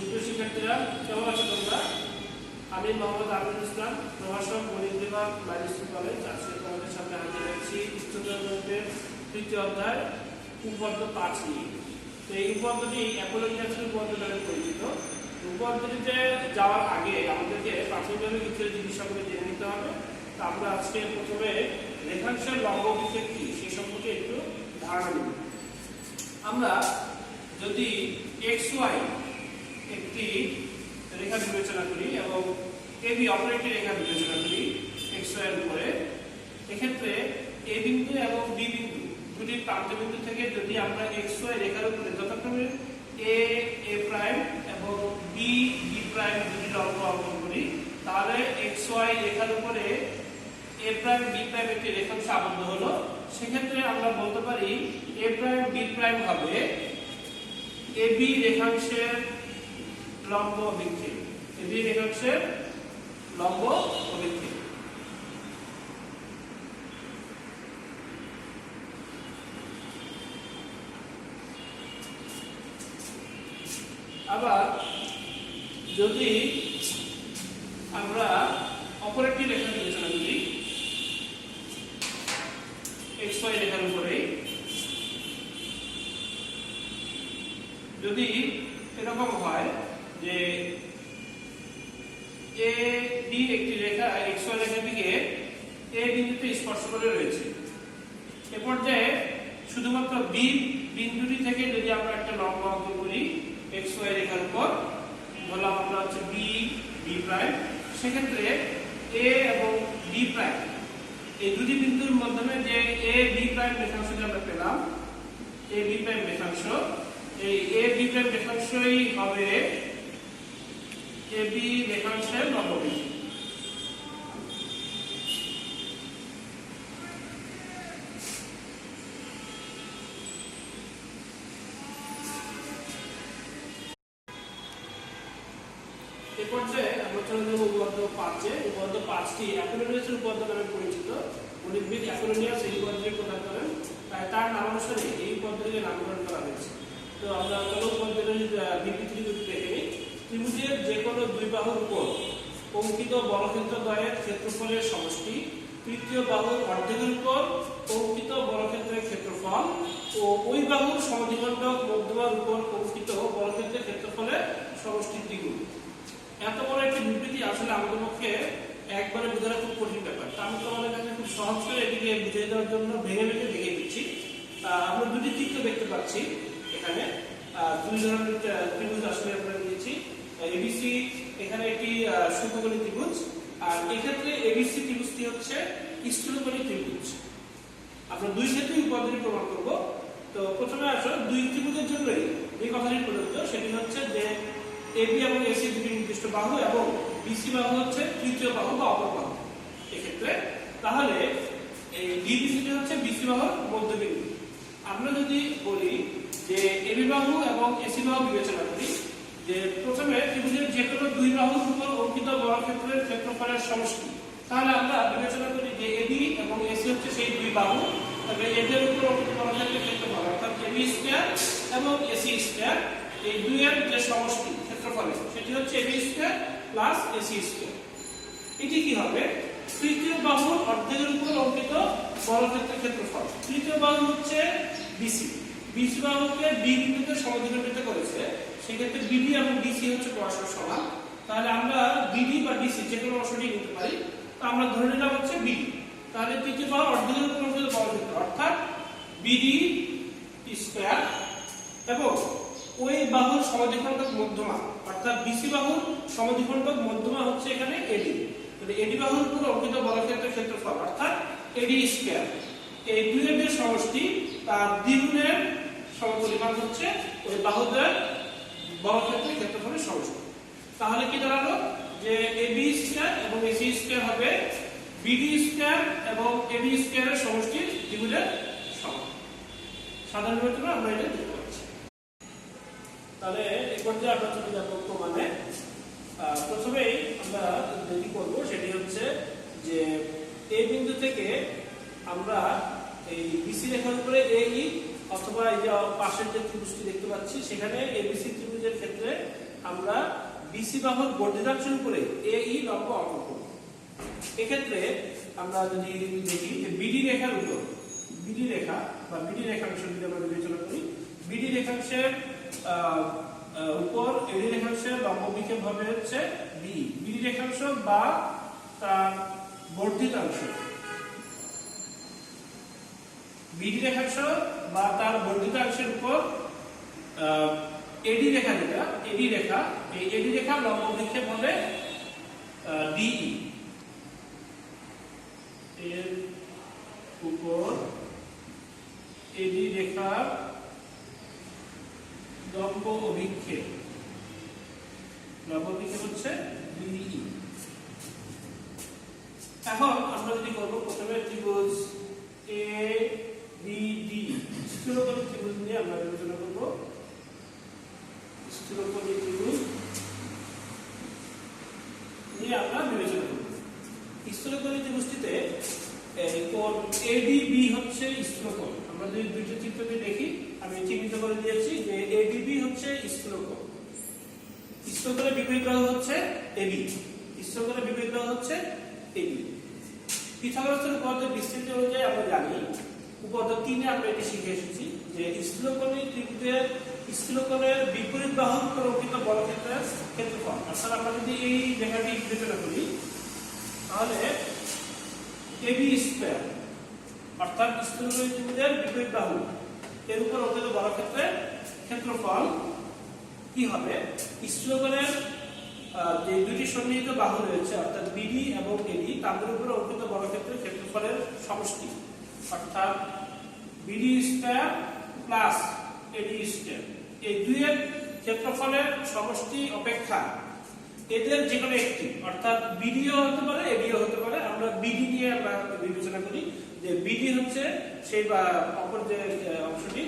সুপ্রিয় শিক্ষার্থীরা, কেমন আছো তোমরা? আমি মোহাম্মদ আমিনুল ইসলাম, প্রভাষক, গণিত বিভাগ, লাইসেন্স কলেজ। আজকে তোমাদের সামনে হাজির হচ্ছি স্তোত্রগ্রন্থের তৃতীয় অধ্যায় উপপাদ্য 5 নিয়ে। তো এই উপপাদ্যটি অ্যাপোলোজিয়াসের উপপাদ্য নামে পরিচিত। উপপাদ্যটিতে যাওয়ার আগে আমাদেরকে প্রাথমিকভাবে কিছু জিনিস সম্পর্কে জেনে নিতে হবে। তো আমরা আজকে প্রথমে রেখাংশের লম্ব অভিক্ষেপ কি সেই সম্পর্কে একটু ধারণা নেব। আমরা যদি xy একটি রেখা বিবেচনা করি এবং AB অপর একটি রেখা বিবেচনা করি xy এর উপরে, এক্ষেত্রে A বিন্দু এবং B বিন্দু দুটি প্রান্তবিন্দু থেকে যদি আমরা xy রেখার উপরে যথাক্রমে A প্রাইম এবং B প্রাইম দুটি লম্ব অঙ্কন করি, তাহলে xy রেখার উপরে A প্রাইম B প্রাইম একটি রেখাংশ আবদ্ধ হলো। সেক্ষেত্রে আমরা বলতে পারি A প্রাইম B প্রাইম হবে AB রেখাংশের লম্ব অভিক্ষেপ। AB রেখাংশের লম্ব অভিক্ষেপ। আবার যদি আমরা অপর একটি রেখা বিবেচনা করি xy রেখার উপরে, যদি এরকম হয় যে AB একটি রেখা xy রেখাটিকে A বিন্দুতে স্পর্শ করে রয়েছে, এ পর্যায়ে শুধুমাত্র B বিন্দুটি থেকে যদি আমরা একটা লম্ব অঙ্কন করি xy রেখার উপর, ধরলাম আমরা হচ্ছে B প্রাইম, সেক্ষেত্রে A এবং B প্রাইম এই দুটি বিন্দুর মাধ্যমে যে A B প্রাইম রেখাংশটি আমরা পেলাম, A B প্রাইম রেখাংশ, এই A B প্রাইম রেখাংশই হবে AB রেখাংশের লম্ব অভিক্ষেপ। এই পর্যায়ে আমরা চলে যাব উপপাদ্য 5-এ। উপপাদ্য 5টি অ্যাপোলোজিয়াসের উপপাদ্য নামে পরিচিত। গণিতবিদ অ্যাপোলোজিয়াস এই উপপাদ্যটি প্রদান করেন, তাই তার নামানুসারে এই উপপাদ্যটিকে নামকরণ করা হয়েছে। তো আমরা চলো উপপাদ্যটির বিবৃতি দেখে নিই। ত্রিভুজের যে কোনো দুই বাহুর উপর অঙ্কিত বর্গক্ষেত্র দ্বয়ের ক্ষেত্রফলের সমষ্টি, তৃতীয় বাহুর অর্ধেকের উপর অঙ্কিত বর্গক্ষেত্রের ক্ষেত্রফল ও ওই বাহুর সমদ্বিখণ্ডক মধ্যমার উপর অঙ্কিত বর্গক্ষেত্রের ক্ষেত্রফলের সমষ্টির দ্বিগুণ। এত বড় একটি বিবৃতি আসলে আমাদের পক্ষে একবারে বোঝানো খুব কঠিন ব্যাপার। তা আমি তোমাদের কাছে খুব সহজ করে এটিকে বুঝিয়ে দেওয়ার জন্য ভেঙে দেখিয়ে দিচ্ছি। আমরা দুটি চিত্র দেখতে পাচ্ছি এখানে। দুই ধরনের ত্রিভুজ আসলে আমরা নিয়েছি। ABC এখানে একটি সমকোণী ত্রিভুজ, আর এক্ষেত্রে ABC ত্রিভুজটি হচ্ছে স্থূলকোণী ত্রিভুজ। আমরা দুই ক্ষেত্রেই উপাদানটি প্রমাণ করব। তো প্রথমে আসলে দুই ত্রিভুজের জন্যই এই কথাটি প্রযোজ্য, সেটি হচ্ছে যে AB এবং AC দুটি নির্দিষ্ট বাহু এবং BC বাহু হচ্ছে তৃতীয় বাহু বা অপর বাহু এক্ষেত্রে। তাহলে এই DBC হচ্ছে BC বাহুর মধ্যবিন্দু। আমরা যদি বলি যে AB বাহু এবং AC বাহু বিবেচনা করি, যে প্রথমে ত্রিভুজের যে কোনো দুই বাহুর উপর অঙ্কিত বর্গক্ষেত্রের ক্ষেত্রফলের সমষ্টি, তাহলে আমরা বিবেচনা করি যে AB এবং AC হচ্ছে সেই দুই বাহু, তবে এদের উপর অঙ্কিত বর্গক্ষেত্রের ক্ষেত্রফল অর্থাৎ AB স্কয়ার এবং AC স্কয়ার, এই দুইয়ের যে সমষ্টি ক্ষেত্রফলের সেটি হচ্ছে AB square plus AC square. এটি কি হবে? তৃতীয় বাহুর অর্ধেকের উপর অঙ্কিত বর্গক্ষেত্রের ক্ষেত্রফল। তৃতীয় বাহু হচ্ছে BC, BC বাহুকে B বিন্দুতে সমদ্বিখণ্ডিত করেছে, সেক্ষেত্রে BD এবং BC হচ্ছে পরস্পর সমান। তাহলে আমরা BD বা DC যে কোনো অংশটি নিতে পারি। তো আমরা ধরে নিলাম হচ্ছে BD। তাহলে তৃতীয় বাহুর অর্ধেকের উপর অঙ্কিত বর্গক্ষেত্র অর্থাৎ BD স্কয়ার এবং ওই বাহুর সমদ্বিখণ্ডক মধ্যমা অর্থাৎ BC বাহুর সমদ্বিখণ্ডক মধ্যমা হচ্ছে এখানে AD। তাহলে AD বাহুর উপর অঙ্কিত বর্গক্ষেত্রের ক্ষেত্রফল অর্থাৎ AD স্কয়ার, এই দুইয়ের যে সমষ্টি তার দ্বিগুণের সমপরিমাণ হচ্ছে ওই বাহুদ্বয়ের বর্গক্ষেত্রের ক্ষেত্রফলের সমষ্টি। তাহলে কি দাঁড়ালো? যে AB স্কয়ার এবং AC স্কয়ার হবে BD স্কয়ার এবং AD স্কয়ারের সমষ্টির দ্বিগুণের সমান। সাধারণ বিবেচনা আমরা এটা দেখতে পাচ্ছি। তাহলে এই পর্যায়ে আমরা চলে যাব প্রমাণে। প্রথমেই আমরা যেটি করব সেটি হচ্ছে যে এই বিন্দু থেকে আমরা এই BC রেখার উপরে AE অথবা এই যে পাশের যে ত্রিভুজটি দেখতে পাচ্ছি সেখানে ABC ত্রিভুজের ক্ষেত্রে আমরা বিসি বাহুর বর্ধিতাংশের উপরে এই লম্ব অঙ্কন করব। এক্ষেত্রে আমরা যদি দেখি যে বিডি রেখার উপর বিডি রেখা বা বিডি রেখাংশ যদি আমরা বিবেচনা করি, বিডি রেখাংশের উপর এডি রেখাংশের লম্ব বিক্ষেপ হবে হচ্ছে বি। বিডি রেখাংশ বা তার বর্ধিতাংশ, বিডি রেখাংশ বা তার বর্ধিতাংশের উপর এডি রেখা, যেটা এডি রেখা, এই এডি রেখার লম্ব বিক্ষেপ হবে ডিই। এর উপর এডি রেখার লম্ব অভিক্ষেপ, লম্ব অভিক্ষেপ হচ্ছে ডিই। এখন আমরা যদি করব প্রথমে ত্রিভুজ এ বি ডি, স্থূলকোণী ত্রিভুজ নিয়ে আমরা আলোচনা করব। স্থূলকোণী ত্রিভুজ নিয়ে আমরা বিবেচনা করব। স্থূলকোণী ত্রিভুজটিতে কোণ এডিবি হচ্ছে স্থূলকোণ। আমরা যদি দুইটি চিত্রকে দেখি, আমি চিহ্নিত করে দিয়েছি যে এডিবি হচ্ছে স্থূলকোণ। স্থূলকোণের বিপরীত বাহু হচ্ছে এবি, স্থূলকোণের বিপরীত বাহু হচ্ছে এবি। পিথাগোরাসের উপপাদ্যের বিস্তৃতি অনুযায়ী আমরা জানি, উপপাদ্য 3 এ আমরা এটি শিখে এসেছি যে স্থূলকোণী ত্রিভুজের স্থূলকোণের বিপরীত বাহুর উপর অঙ্কিত বর্গক্ষেত্রের ক্ষেত্রফল। অর্থাৎ আমরা যদি এই রেখাটি বিবেচনা করি তাহলে এবি স্কয়ার অর্থাৎ স্থূলকোণী ত্রিভুজের বিপরীত বাহু এর উপর অঙ্কিত বর্গক্ষেত্রের ক্ষেত্রফল কি হবে? স্থূলকোণের যে দুটি সন্নিহিত বাহু রয়েছে অর্থাৎ বিডি এবং এডি, তাদের উপর অঙ্কিত বর্গক্ষেত্রের ক্ষেত্রফলের সমষ্টি অর্থাৎ BD square plus A D square. এই দুইয়ের ক্ষেত্রফলের সমষ্টি অপেক্ষা এদের যে কোনো একটি অর্থাৎ বিডিও হতে পারে এডিও হতে পারে। আমরা বিডি নিয়ে আমরা বিবেচনা করি যে বিডি হচ্ছে সেই বা অপর যে অংশটি,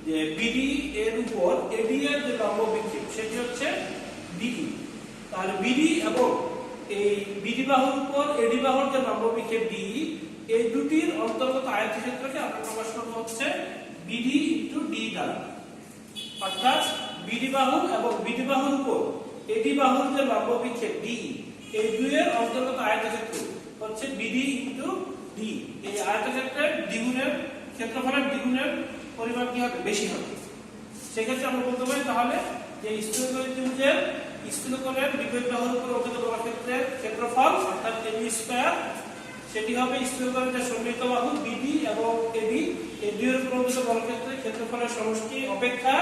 যে বিডি এর উপর এডি এর যে লম্ব বিক্ষেপ সেটি হচ্ছে ডিই। তাহলে বিডি এবং এই বিডি বাহুর উপর এডি বাহুর যে লম্ব বিক্ষেপ ডিই, এই দুটির অন্তর্গত আয়তক্ষেত্রকে আমরা প্রকাশ করব হচ্ছে বিডি ইনটু ডি দ্বারা। অর্থাৎ বিডি বাহু এবং বিডি বাহুর উপর এডি বাহুর যে লম্ব বিক্ষেপ ডি, এই দুইয়ের অন্তর্গত আয়তক্ষেত্র হচ্ছে বিডি ইনটু ডি। এই আয়তক্ষেত্রের দ্বিগুণের ক্ষেত্রফলের দ্বিগুণের পরিমাণ কি হবে? বেশি হবে। সেক্ষেত্রে আমরা বলতে পারি তাহলে যে স্থূলকোণী ত্রিভুজের স্থূলকোণের বিপরীত বাহুর উপর অঙ্কিত বর্গক্ষেত্রের ক্ষেত্রফল অর্থাৎ এবি স্কয়ার, সেটি হবে স্থূলকোণের যে সন্নিহিত বাহু বিডি এবং এবি, এই দুইয়ের উপর অঙ্কিত বর্গক্ষেত্রের ক্ষেত্রফলের সমষ্টি অপেক্ষা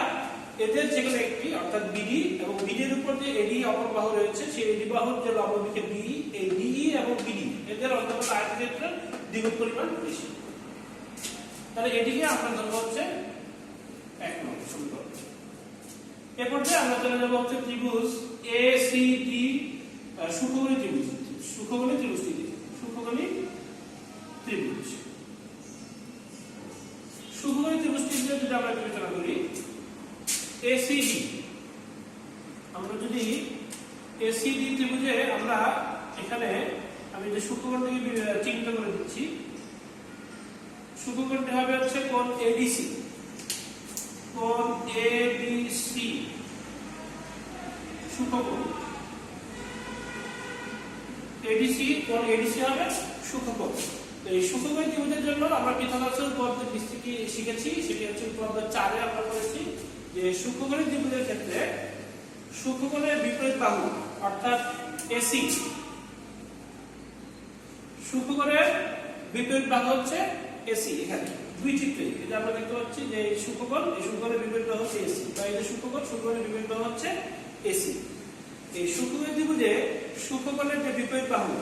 এদের যে কোনো একটি অর্থাৎ বিডি এবং বিডির উপর যে এডি অপর বাহু রয়েছে সেই এডি বাহুর যে লম্ব বিক্ষেপ ডিই, এই ডিই এবং বিডি এদের অন্তর্গত আয়তক্ষেত্রের দ্বিগুণ পরিমাণ বেশি। তাহলে এটিকে আমরা ধরবো হচ্ছে 1 নম্বর সমীকরণ। এরপর আমরা চলে যাব হচ্ছে ত্রিভুজ এ সি ডি, সুখকোণী ত্রিভুজ। সুখকোণী ত্রিভুজটি সুখকোণী ত্রিভুজ সুখকোণী ত্রিভুজটি যদি আমরা বিবেচনা করি এসিডি, আমরা যদি এসিডি ত্রিভুজে আমরা এখানে আমি যে সুখকোণটিকে চিহ্নিত করে দিচ্ছি, সুখকোণটি হবে হচ্ছে কোণ এডিসি, কোণ এডিসি সুখকোণ। এডিসি কোণ এডিসি হবে সুখকোণ। এই সুখকোণী ত্রিভুজের জন্য আমরা পিথাগোরাসের উপপাদ্যের বিস্তৃতি শিখেছি, সেটি হচ্ছে উপপাদ্য 4 এ আমরা করেছি যে সুখকোণী ত্রিভুজের ক্ষেত্রে সুখকোণের বিপরীত বাহু অর্থাৎ এসি, সুখকোণের বিপরীত বাহু হচ্ছে এসি। এখানে দুই চিত্রে এটা আমরা দেখতে পাচ্ছি যে সুখকোণ, এই সুখকোণের বিপরীত বাহু হচ্ছে এসি, বা এই যে সুখকোণ, সুখকোণের বিপরীত বাহু হচ্ছে এসি। এই সুখকোণী ত্রিভুজে সুখকোণের যে বিপরীত বাহু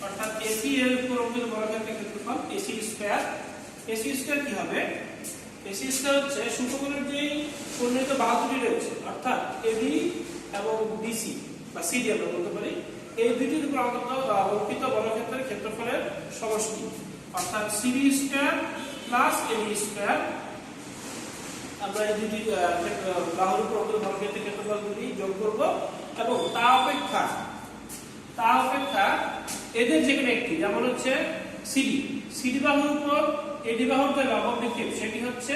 অর্থাৎ এসি এর উপর অঙ্কিত বর্গক্ষেত্রের ক্ষেত্রফল এসি স্কয়ার। এসি স্কয়ার কি হবে? এসি স্কয়ার হচ্ছে সুখকোণের যে সন্নিহিত বাহু দুটি রয়েছে অর্থাৎ এবি এবং বিসি বা সিডি আমরা বলতে পারি, এই দুটির উপর অঙ্কিত বর্গক্ষেত্রের ক্ষেত্রফলের সমষ্টি অর্থাৎ CD square plus AB square. আমরা এই দুটি বাহুর উপর অঙ্কিত বর্গক্ষেত্রের ক্ষেত্রফল দুটি যোগ করব এবং তা অপেক্ষা এদের যে কোনো একটি, যেমন হচ্ছে সিডি, সিডি বাহুর উপর এডি বাহুর যে লম্ব বিক্ষেপ সেটি হচ্ছে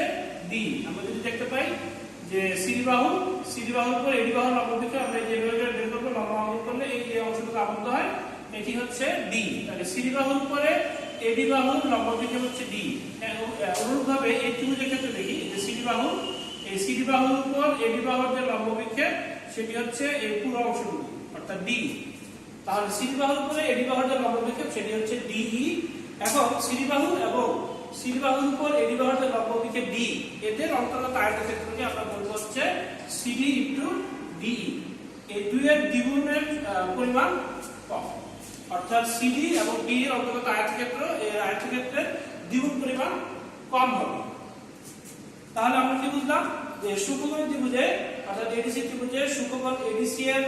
ডি। আমরা যদি দেখতে পাই যে সিডি বাহুর উপর এডি বাহুর লম্ব বিক্ষেপ আমরা যেভাবে পর্যন্ত আবদ্ধ হয়, এটি হচ্ছে ডি। তাহলে সিডি বাহুর উপরে এডি বাহুর লম্ব বিক্ষেপ হচ্ছে ডি। অনুরূপভাবে এই ত্রিভুজের ক্ষেত্রে দেখি যে সিডি বাহু, এই সিডি বাহুর উপর এডি বাহুর যে লম্ব বিক্ষেপ সেটি হচ্ছে এই পুরো অংশটুকু অর্থাৎ ডি। তাহলে সিডি বাহুর উপরে এডি বাহুর যে লম্ব বিক্ষেপ সেটি হচ্ছে ডিই। এখন সিডি বাহু এবং সিডি বাহুর উপর এডি বাহুর যে লম্ব বিক্ষেপ ডি, এদের অন্তর্গত আয়তক্ষেত্রকে আমরা বলবো হচ্ছে সিডি ইনটু ডিই। এই দুইয়ের দ্বিগুণের পরিমাণ কম, অর্থাৎ সিডি এবং ডি এর অন্তর্গত আয়তক্ষেত্র এর আয়তক্ষেত্রের দ্বিগুণ পরিমাণ কম হবে। তাহলে আমরা কি বুঝলাম যে সুকোণ ত্রিভুজে অর্থাৎ এডিসি ত্রিভুজে সুকোণ এডিসি এর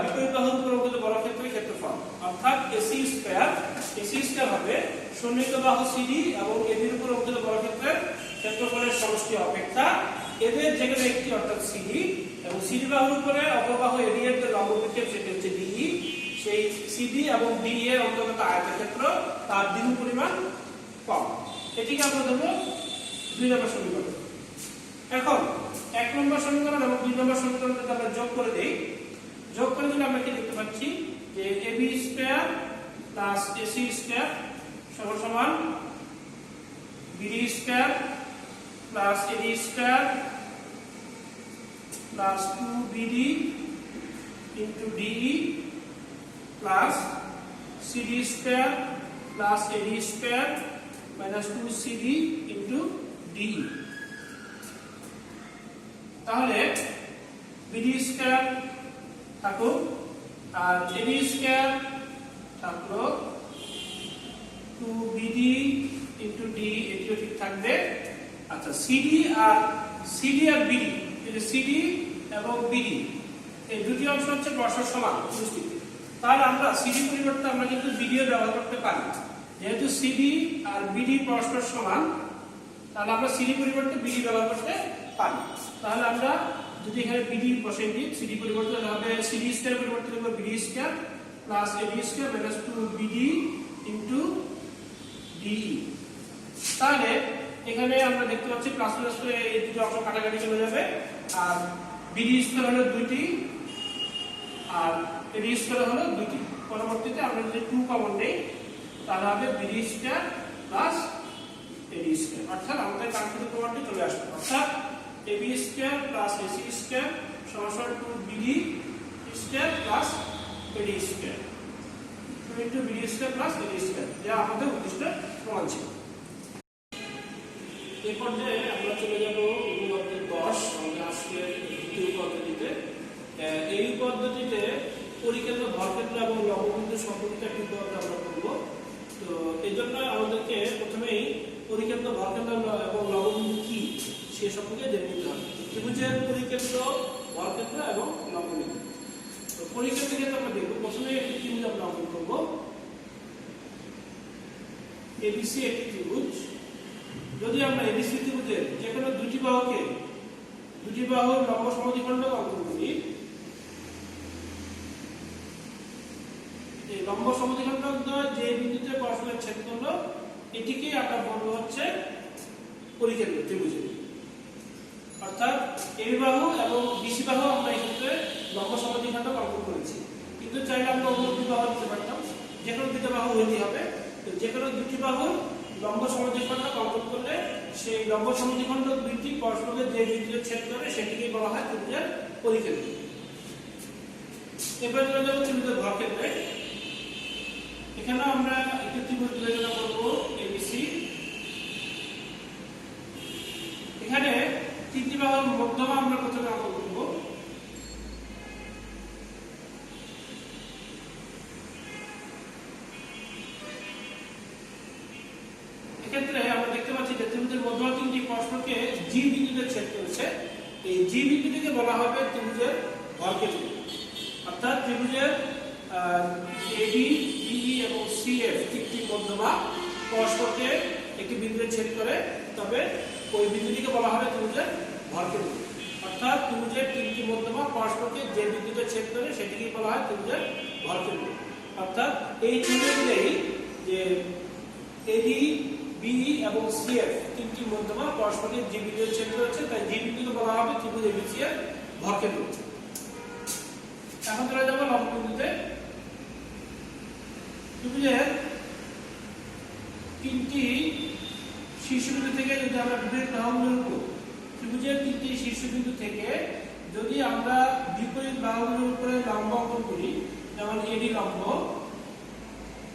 বিপরীত বাহুর উপর অঙ্কিত বর্গক্ষেত্রের ক্ষেত্রফল অর্থাৎ এসি স্কয়ার হবে সন্নিহিত বাহু সিডি এবং এডির উপর অঙ্কিত বর্গক্ষেত্রের ক্ষেত্রফলের সমষ্টি অপেক্ষা এদের যেকোনো একটি অর্থাৎ সিডি এবং সিডি বাহুর উপরে অপর বাহু এডি এর যে লম্ব বিক্ষেপ সেটি হচ্ছে ডিই। সেই সিডি এবং ডি এর অন্তর্গত আয়তক্ষেত্র তার দ্বিগুণ পরিমাণ কম। এটিকে আমরা দেবো 2 নম্বর সমীকরণ। এখন 1 নম্বর সমীকরণ এবং 2 নম্বর সমীকরণ যদি আমরা যোগ করে দেই, যোগ করে দিলে আমরা কি দেখতে পাচ্ছি যে A B square plus A C square সমান B D square plus A D square plus 2বিডি into D E plus C D square plus A D square minus 2সিডি ইনটু ডিই। তাহলে বিডি স্কয়ার থাকুক আর এডি স্কয়ার থাকলো 2বিডি ইনটু ডি, এটিও ঠিক থাকবে। আচ্ছা সিডি আর বিডি, এই যে সিডি এবং বিডি এই দুটি অংশ হচ্ছে পরস্পর সমান পরিস্থিতি। তাহলে আমরা সিডি পরিবর্তে আমরা কিন্তু বিডিও ব্যবহার করতে পারি। যেহেতু সিডি আর বিডি পরস্পর সমান তাহলে আমরা সিডি পরিবর্তে বিডি ব্যবহার করতে পারি। তাহলে আমরা যদি এখানে বিডি বসিয়ে দিই, সিডি পরিবর্তে হবে সিডি স্কয়ার পরিবর্তে লিখব BD square plus A D square minus 2বিডি into D E. তাহলে এখানে আমরা দেখতে পাচ্ছি প্লাস প্লাস করে এই দুটো অংশ কাটাকাটি চলে যাবে আর বিডি স্কয়ার হলো 2টি আর এডি স্কয়ার হলো 2টি। পরবর্তীতে আমরা যদি 2 কমন নেই তাহলে হবে B D square plus A D square, অর্থাৎ আমাদের কাঙ্ক্ষিত প্রমাণটি চলে আসবে। অর্থাৎ A B square plus A C square সমান 2বিডি square plus A D square, 2 into B D square plus A D square, যা আমাদের উদ্দিষ্ট প্রমাণ ছিল। এই পর্যায়ে আমরা চলে যাব উপপাদ্য 10 আমাদের আজকের দ্বিতীয় পদ্ধতিতে। এই পদ্ধতিতে পরিকেন্দ্র ভরকেন্দ্র এবং লম্ববিন্দু সম্পর্কিত একটি উপপাদ্য আমরা করব। তো এই জন্য আমাদেরকে প্রথমেই পরিকেন্দ্র ভরকেন্দ্র এবং লম্ববিন্দু কি সে সম্পর্কে জেনে নিতে হবে। ত্রিভুজের পরিকেন্দ্র ভরকেন্দ্র এবং লম্ববিন্দু। তো পরিকেন্দ্রের ক্ষেত্রে আমরা দেখব প্রথমে একটি ত্রিভুজ আমরা অঙ্কন করব। এবিসি একটি ত্রিভুজ। যদি আমরা এবিসি ত্রিভুজের যে কোনো দুটি বাহুর লম্ব সমদ্বিখণ্ডক অঙ্কন করি, এই লম্ব সমদ্বিখণ্ডক যে বিন্দুতে পরস্পরের ছেদ করলো এটিকে আমরা বলবো হচ্ছে পরিকেন্দ্র ত্রিভুজের। অর্থাৎ এবি বাহু এবং বিসি বাহু আমরা এক্ষেত্রে লম্ব সমদ্বিখণ্ডক অঙ্কন করেছি, কিন্তু চাইলে আমরা অন্য দুটি বাহু দিতে পারতাম, যে কোনো দুটি বাহু হইতে হবে। তো যে কোনো দুটি বাহুর লম্ব সমদ্বিখণ্ডক অঙ্কন করলে সেই লম্ব সমদ্বিখণ্ডক দুইটি পরস্পরকে যে বিন্দুতে ছেদ করে সেটিকে বলা হয় ত্রিভুজের পরিকেন্দ্র। এবার চলে যাবো ত্রিভুজের ভরকেন্দ্রে। এখানে আমরা একটি ত্রিভুজ বিবেচনা করব এবিসি। এখানে তিনটি বাহুর মধ্যমা আমরা প্রথমে অঙ্কন করব। এক্ষেত্রে আমরা দেখতে পাচ্ছি যে ত্রিভুজের মধ্যমা তিনটি পরস্পরকে জি বিন্দুতে ছেদ করেছে। এই জি বিন্দুটিকে বলা হবে ত্রিভুজের ভরকেন্দ্র। অর্থাৎ ত্রিভুজের এবি, বিই এবং সিএফ তিনটি মধ্যমা পরস্পরকে একটি বিন্দুতে ছেদ করে, তবে ওই বিন্দুটিকে বলা হবে ত্রিভুজের ভরকেন্দ্র। অর্থাৎ ত্রিভুজের তিনটি মধ্যমা পরস্পরকে যে বিন্দুতে ছেদ করে সেটিকে বলা হয় ত্রিভুজের ভরকেন্দ্র। অর্থাৎ এই ত্রিভুজেই যে এবি, বিই এবং সিএফ তিনটি মধ্যমা পরস্পরকে যে বিন্দুতে ছেদ করেছে তাই যে বিন্দুকে বলা হবে ত্রিভুজ এবিসি এর ভরকেন্দ্র। এখন চলে যাবো লম্ববিন্দুতে। ত্রিভুজের তিনটি শীর্ষবিন্দু থেকে যদি আমরা বিপরীত বাহুগুলোর উপর ত্রিভুজের তিনটি শীর্ষবিন্দু থেকে যদি আমরা বিপরীত বাহুগুলোর উপরে লম্ব অঙ্কন করি, যেমন এডি লম্ব,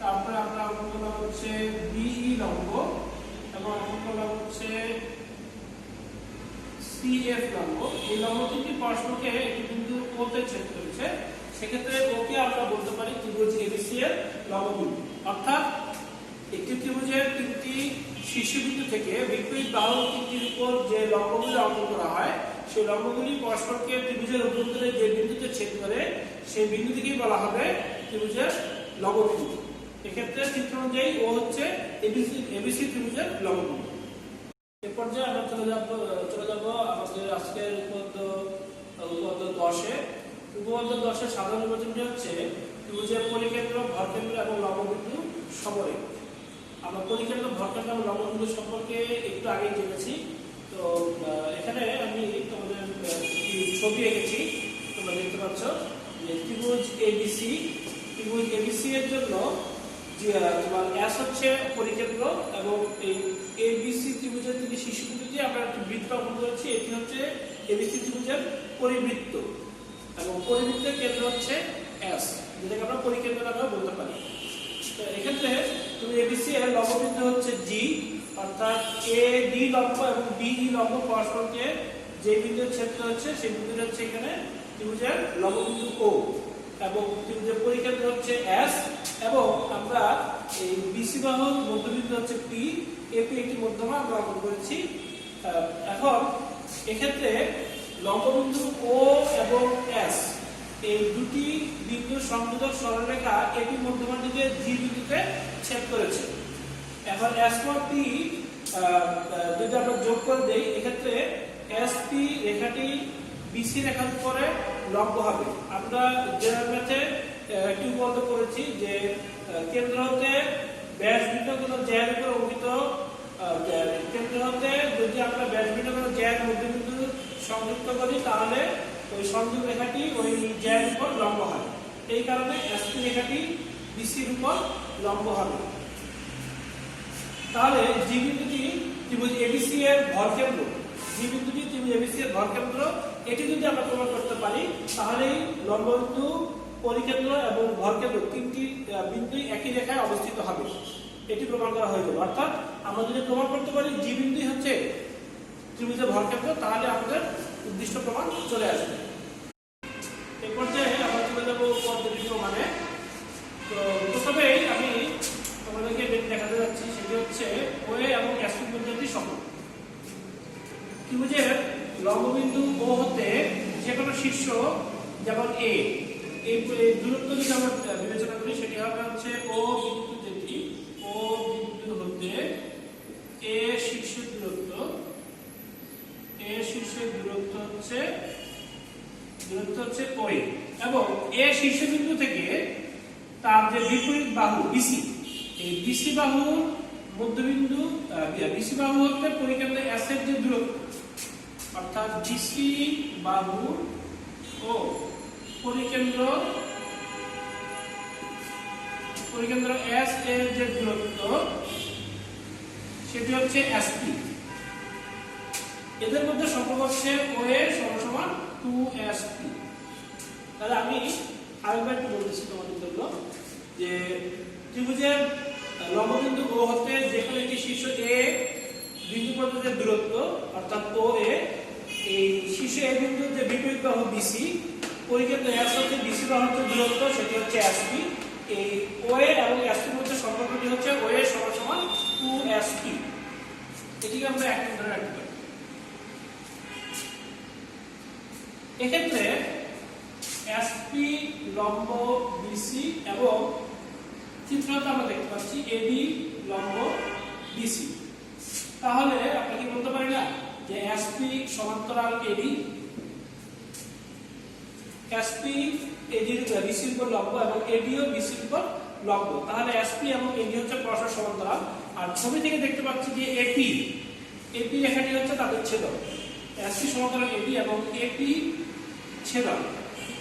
তারপরে আমরা অঙ্কন করলাম হচ্ছে বিই লম্ব এবং অঙ্কন করলাম হচ্ছে সিএফ লম্ব। এই লম্ব তিনটি পরস্পরকে একটি বিন্দু ও তে ছেদ করেছে, সেক্ষেত্রে ওকে আমরা বলতে পারি ত্রিভুজ এবিসি এর লম্ব বিন্দু। অর্থাৎ একটি ত্রিভুজের তিনটি শীর্ষবিন্দু থেকে বিপরীত বাহু তিনটির উপর যে লম্বগুলি অঙ্কন করা হয়, সেই লম্বগুলি পরস্পরকে ত্রিভুজের অভ্যন্তরে যে বিন্দুতে ছেদ করে সেই বিন্দুটিকেই বলা হবে ত্রিভুজের লম্ব বিন্দু। এক্ষেত্রে চিত্র অনুযায়ী ও হচ্ছে এবিসি ত্রিভুজের লম্ব বিন্দু। এ পর্যায়ে আমরা চলে যাব আমাদের আজকের উপপাদ্য 10-এ। উপপাদ্য 10-এর সাধারণ নির্বাচনটি হচ্ছে ত্রিভুজের পরিকেন্দ্র, ভরকেন্দ্র এবং লম্ববিন্দু সমরেখ। আমরা পরিকেন্দ্র, ভরকেন্দ্র এবং লম্ববিন্দু সম্পর্কে একটু আগেই জেনেছি। তো এখানে আমি তোমাদের ছবি এঁকেছি, তোমরা দেখতে পাচ্ছ যে ত্রিভুজ এবিসি এর জন্য যে তোমার এস হচ্ছে পরিকেন্দ্র এবং এই এবিসি ত্রিভুজের তিনটি শীর্ষবিন্দু দিয়ে আমরা একটি বৃত্ত অঙ্কন করেছি। এটি হচ্ছে এবিসি ত্রিভুজের পরিবৃত্ত এবং পরিবৃত্তের কেন্দ্র হচ্ছে এস, যেটাকে আমরা পরিকেন্দ্র নামে বলতে পারি। তো এক্ষেত্রে তুমি এবিসি এর লম্ববিন্দু হচ্ছে জি, অর্থাৎ এ ডি লম্ব এবং বিই লম্ব পরস্পরকে যে বিন্দু ছেদ হচ্ছে সেই বিন্দুটা হচ্ছে এখানে ত্রিভুজের লম্ববিন্দু ও এবং ত্রিভুজের পরিকেন্দ্র হচ্ছে এস এবং আমরা এই বিসি বাহুর মধ্যবিন্দু হচ্ছে পি, এপি একটি মধ্যমা আমরা অঙ্কন করেছি। এখন এক্ষেত্রে লম্ববিন্দু ও এবং এস এই দুটি বিন্দুর সংযোজক সরলরেখা এপি মধ্যমার দিকে জি বিন্দুতে ছেদ করেছে। এখন এস কোণ পি যদি আমরা যোগ করে দেই, এক্ষেত্রে এসপি রেখাটি বিসি রেখার উপরে লম্ব হবে। আমরা জেনারেল ম্যাথে একটি উপপাদ্য করেছি যে কেন্দ্র হতে ব্যাস ভিন্ন কোনো জ্যার উপর অঙ্কিত কেন্দ্র হতে যদি আমরা ব্যাস ভিন্ন কোনো জ্যার মধ্যবিন্দু সংযুক্ত করি, তাহলে ওই সংযোগ রেখাটি ওই জ্যার উপর লম্ব হয়। এই কারণে এসপি রেখাটি বিসির উপর লম্ব হবে। তাহলে জি বিন্দুটি ত্রিভুজ এবিসি এর ভরকেন্দ্র, জি বিন্দুটি ত্রিভুজ এবিসি এর ভরকেন্দ্র, এটি যদি আমরা প্রমাণ করতে পারি তাহলেই লম্ববিন্দু, পরিকেন্দ্র এবং ভরকেন্দ্র তিনটি বিন্দুই একই রেখায় অবস্থিত হবে, এটি প্রমাণ করা হয়ে যাবে। অর্থাৎ আমরা যদি প্রমাণ করতে পারি জি বিন্দুই হচ্ছে ত্রিভুজের ভরকেন্দ্র, তাহলে আমাদের উদ্দিষ্ট প্রমাণ চলে আসবে। এই পর্যায়ে আমরা চলে যাবো পদ্ধতি প্রমাণে। তো প্রথমেই আমি তোমাদেরকে দেখাতে যাচ্ছি, সেটি হচ্ছে ওএ এবং এসপি মধ্যে একটি সম্পর্ক। ত্রিভুজের লম্ববিন্দু ও হতে যে কোনো শীর্ষ, যেমন এ, এই দূরত্ব যদি আমরা বিবেচনা করি সেটি হবে হচ্ছে ও বিন্দু, যেটি ও বিন্দু হতে এ শীর্ষের দূরত্ব, এ শীর্ষের দূরত্ব হচ্ছে ওএ এবং এ শীর্ষবিন্দু থেকে তার যে বিপরীত বাহু বিসি, এই বিসি বাহুর মধ্যবিন্দু, বিসি বাহু হতে পরিকেন্দ্র এস এর যে দূরত্ব, অর্থাৎ বিসি বাহু ও পরিকেন্দ্র এস এর যে দূরত্ব সেটি হচ্ছে এসপি। এদের মধ্যে সম্পর্ক হচ্ছে ওএ সমান 2sp। তাহলে আমি আরেকবার একটু বলতেছি তোমাদের জন্য যে ত্রিভুজের লম্ববিন্দু ও হতে যে কোনো একটি শীর্ষ এ বিন্দু পর্যন্ত যে দূরত্ব, অর্থাৎ ওএ, এই শীর্ষ এ বিন্দুর যে বিপরীত বাহু বিসি, পরিকেন্দ্র এস হতে বিসি বাহুর যে দূরত্ব সেটি হচ্ছে এসপি। এই ওএ এবং এসপির মধ্যে সম্পর্কটি হচ্ছে ওএ সমান 2sp। এটিকে আমরা এক ধরে রাখতে পারি। এক্ষেত্রে এসপি লম্ব বিসি এবং চিত্রটা আমরা দেখতে পাচ্ছি এবি লম্ব বিসি। তাহলে আমরা কি বলতে পারি না যে এসপি সমান্তরাল এবি, এসপি এডির বিসির উপর লম্ব এবং এডিও বিসির উপর লম্ব। তাহলে এসপি এবং এডি হচ্ছে পরস্পর সমান্তরাল। আর ছবি থেকে দেখতে পাচ্ছি যে এপি রেখাটি হচ্ছে তাদের ছেদক। এসপি সমান্তরাল এডি এবং এপি ছেদক।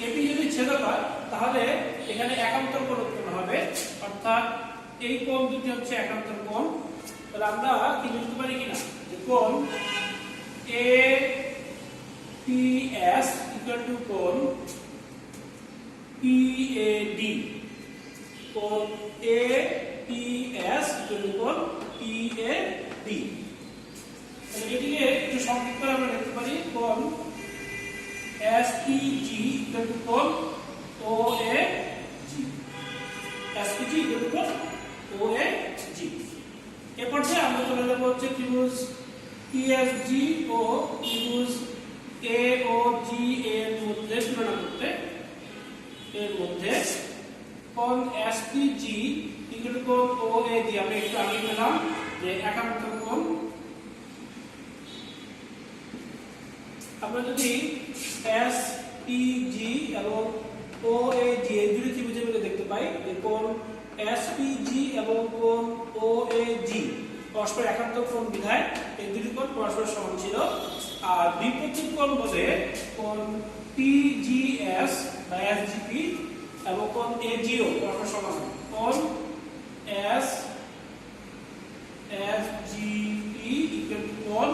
এপি যদি ছেদক হয় তাহলে এখানে একান্তর কোণ উৎপন্ন হবে, অর্থাৎ এই কোণ দুটি হচ্ছে একান্তর কোণ। তাহলে আমরা কি লিখতে পারি কিনা যে কোণ APS ইকুয়াল টু কোণ PAD, কোণ APS ইকুয়াল টু কোণ PAD। তাহলে এটিকে একটু সংক্ষিপ্ত করে আমরা লিখতে পারি কোণ SPG ইকুয়াল টু কোণ OAG, SPG ইকুয়াল টু কোণ OAG। এর পর্যায়ে আমরা চলে যাব হচ্ছে ত্রিভুজ PSG ও ত্রিভুজ AOG এর মধ্যে তুলনা করতে। এর মধ্যে কোণ SPG ইকুয়াল টু কোণ OAG আমরা একটু আগে পেলাম যে একান্তর কোণ। আমরা যদি SPG এবং OAG এই দুটি ত্রিভুজের মধ্যে দেখতে পাই যে কোণ SPG এবং কোণ OAG পরস্পর একান্তর কোণ বিধায় এই দুটি কোণ পরস্পর সমান ছিল। আর বিপরীত কোণ বলে কোণ PGS বা SGP এবং কোণ AGO পরস্পর সমান। কোণ SGP ইকুয়াল টু কোণ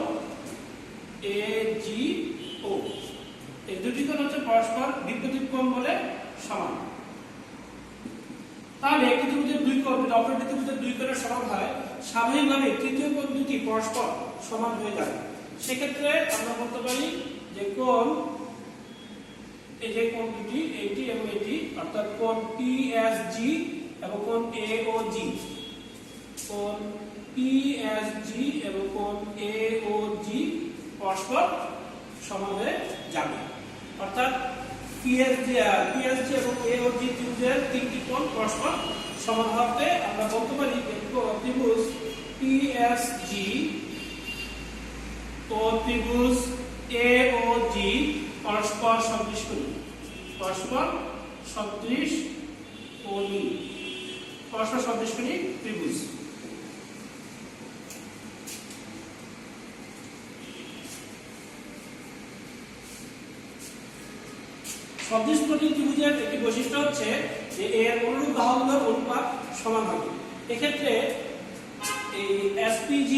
AGO, এই দুটি কোণ হচ্ছে পরস্পর বিপরীত কোণ বলে সমান। তাহলে একটি ত্রিভুজের দুই কোণ যদি অপর একটি ত্রিভুজের দুই কোণের সমান হয়, স্বাভাবিকভাবে তৃতীয় কোণ দুটি পরস্পর সমান হয়ে যাবে। সেক্ষেত্রে আমরা বলতে পারি যে কোণ এই যে কোণ দুটি এটি এবং এটি, অর্থাৎ কোণ PSG এবং কোণ AOG, কোণ PSG এবং কোণ AOG পরস্পর সমান হয়ে যাবে। অর্থাৎ PSG এবং AOG ত্রিভুজের তিনটি কোণ পরস্পর সমান হওয়াতে আমরা বলতে পারি যে ত্রিভুজ PSG ও ত্রিভুজ AOG পরস্পর সদৃশকোণী, পরস্পর সদৃশকোণী, পরস্পর সদৃশকোণী ত্রিভুজ। সদৃশকোণী ত্রিভুজের একটি বৈশিষ্ট্য হচ্ছে যে এর অনুরূপ বাহুগুলোর অনুপাত সমান হবে। এক্ষেত্রে এই SPG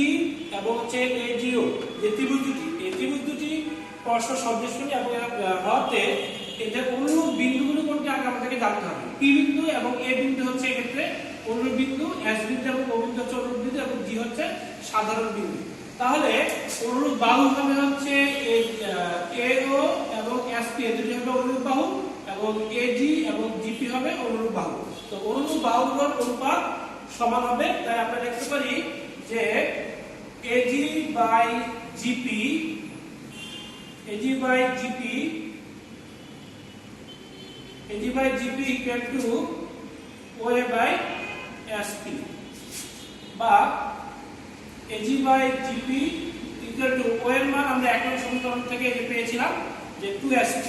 এবং হচ্ছে AGO যে ত্রিভুজ দুটি, এই ত্রিভুজ দুটি পরস্পর সদৃশকোণী এবং হওয়াতে এদের অনুরূপ বিন্দুগুলো কোনটি আগে আমাদেরকে জানতে হবে। P বিন্দু এবং A বিন্দু হচ্ছে এক্ষেত্রে অনুরূপ বিন্দু, S বিন্দু এবং O বিন্দু হচ্ছে অনুরূপ বিন্দু এবং G হচ্ছে সাধারণ বিন্দু। তাহলে অনুরূপ বাহু হবে হচ্ছে AO এবং SP এই দুটি হবে অনুরূপ বাহু, এবং AG এবং GP হবে অনুরূপ বাহু। তো অনুরূপ বাহুগুলোর অনুপাত সমান হবে। তাই আমরা লিখতে পারি যে AG by GP equal to OA by SP, বা AG by GP equal to O এর মান আমরা এক নম্বর সমীকরণ থেকে যে পেয়েছিলাম যে 2SP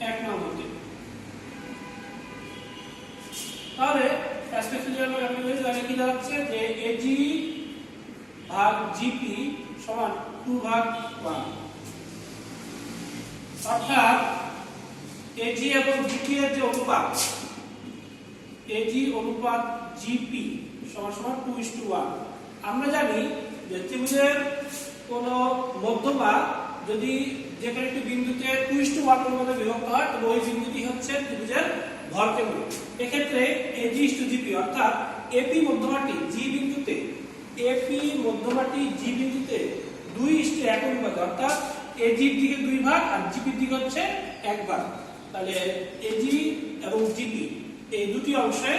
এক নম্বরতে। তাহলে অ্যাসপেক্ট রেশিও আমরা ক্যালকুলেট করে কি দাঁড়াচ্ছে যে AG ভাগ GP সমান 2/1, অর্থাৎ AG এবং GP এর যে অনুপাত AG অনুপাত GP সমান 2:1। আমরা জানি যে ত্রিভুজের কোন মধ্যমা যদি যে কোনো একটি বিন্দুতে 2:1 অনুপাতে বিভক্ত হয় তবে ওই বিন্দুটি হচ্ছে ত্রিভুজের ভরকেন্দ্র। এক্ষেত্রে AG/GP অর্থাৎ AP মধ্যমাটি G বিন্দুতে, AP মধ্যমাটি G বিন্দুতে 2:1 অনুপাতে, অর্থাৎ AG এর দিকে 2 ভাগ আর GP এর দিকে হচ্ছে 1 ভাগ। তাহলে AG এবং GP এই দুটি অংশে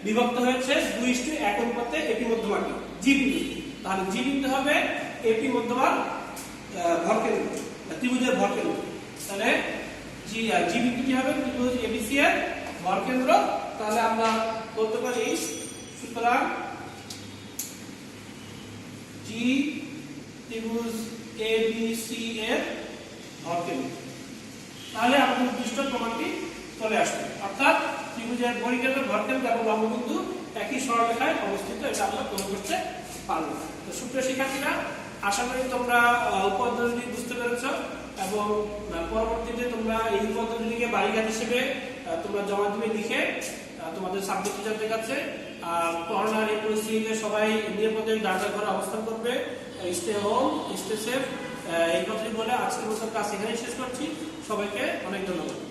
বিভক্ত হয়েছে 2:1 অনুপাতে AP মধ্যমাটি G বিন্দু। তাহলে G বিন্দু হবে AP মধ্যমার ভরকেন্দ্র, ত্রিভুজের ভরকেন্দ্র। তাহলে G বিন্দুটি হবে ত্রিভুজ ABC এর ভরকেন্দ্র। তাহলে আমরা বলতে পারি সুতরাং G ত্রিভুজ ABC এর ভরকেন্দ্র। তাহলে আমাদের নির্দিষ্ট প্রমাণটি চলে আসবে, অর্থাৎ ত্রিভুজের পরিকেন্দ্র, ভরকেন্দ্র এবং লম্ববিন্দু একই সরলরেখায় অবস্থিত, এটা আমরা প্রমাণ করতে পারব। তো সুপ্রিয় শিক্ষার্থীরা, আশা করি তোমরা উপপাদ্যটি বুঝতে পেরেছ এবং পরবর্তীতে তোমরা এই পদ্ধতিটিকে বাড়িঘাট হিসেবে তোমরা জমা দিবে লিখে তোমাদের সাবজেক্ট টিচারদের কাছে। আর করোনার এই পরিস্থিতিতে সবাই নিরাপদে যার ঘরে অবস্থান করবে। স্টে হোম, স্টে সেফ, এই কথাটি বলে আজকের মতো ক্লাস এখানেই শেষ করছি। সবাইকে অনেক ধন্যবাদ।